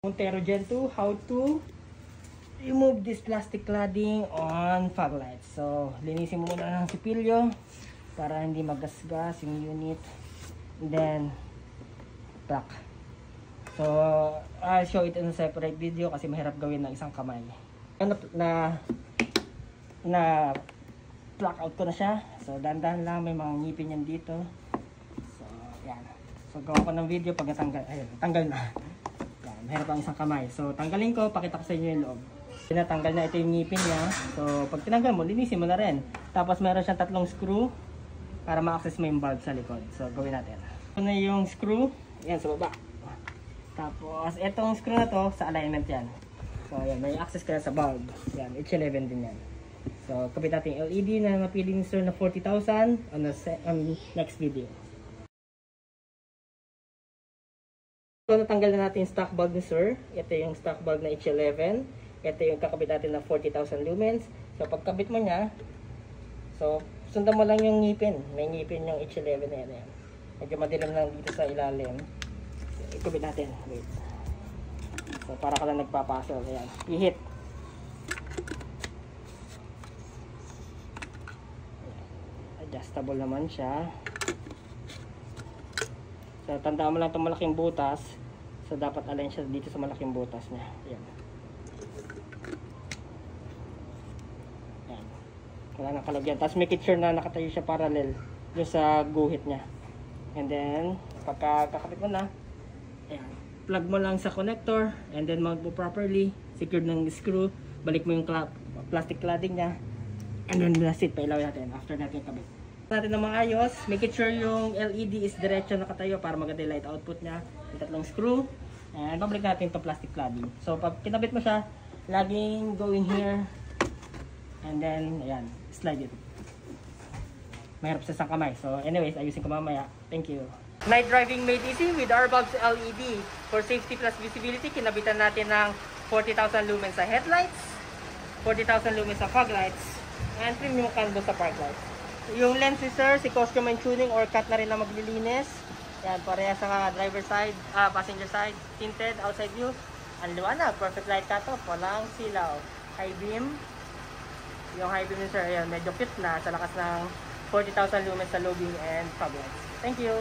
Montero Gen 2, how to remove this plastic cladding on fog lights. So, linisin mo muna ng sipilyo para hindi magasgas yung unit. And then, black. So, I'll show it in a separate video kasi mahirap gawin ng isang kamay. Na black out ko na siya. So, dandan lang, may mga ngipin yan dito. So, yan. So, gawa ko ng video pag natanggal. Ayun, tanggal na. Mahirap ang isang kamay. So, tanggalin ko, pakita ko sa inyo yung loob. Tinatanggal na ito yung ngipin niya. So, pag tinanggal mo, linisin mo na rin. Tapos, meron siyang 3 screw para ma-access mo yung bulb sa likod. So, gawin natin. Ito na yung screw. Yan, sa baba. Tapos, itong screw na to, sa alignment yan. So, yan, may access ka na sa bulb. Yan, H11 din yan. So, kapit natin yung LED na napili ni sir na 40,000 on the next video. So, natanggal na natin yung stock bulb ni sir. Ito yung stock bulb na H11. Ito yung kakabit natin na 40,000 lumens. So, pagkabit mo niya, so, sundan mo lang yung ngipin. May ngipin yung H11 na yan. Medyo madilim lang dito sa ilalim. So, ikabit natin. Wait. So, para ka lang nagpapasok. Ayan. I-hit. Adjustable naman siya. So, tandaan mo lang itong malaking butas. So, dapat align siya dito sa malaking butas niya. Ayan. Ayan. Wala nang kalagyan. Tapos, make it sure na nakatayo siya parallel doon sa guhit niya. And then, pagkakakabit mo na, ayan. Plug mo lang sa connector. And then, mount mo properly. Secured ng screw. Balik mo yung plastic cladding niya. And then, that's it. Pailaw natin after natin kabit natin na maayos. Make it sure yung LED is diretso nakatayo para maganda yung light output niya. Yung 3 screw. And babalik natin itong plastic cladding. So, pag kinabit mo siya, laging going here. And then, ayan, slide it. Mahirap sa isang kamay. So, anyways, ayusin ko mamaya. Thank you. Night driving made easy with our bulbs LED. For safety plus visibility, kinabitan natin ng 40,000 lumens sa headlights, 40,000 lumens sa fog lights, and premium candle sa park lights. Yung lens ni sir, si Coscoman Tuning or cut na rin na maglilinis. Yan, pareha sa driver side, passenger side, tinted, outside view. Ang liwanag, perfect light cut-off, walang silaw. High beam. Yung high beam ni sir, ayan, medyo fit na sa lakas ng 40,000 lumens sa low beam and fog lights. Thank you!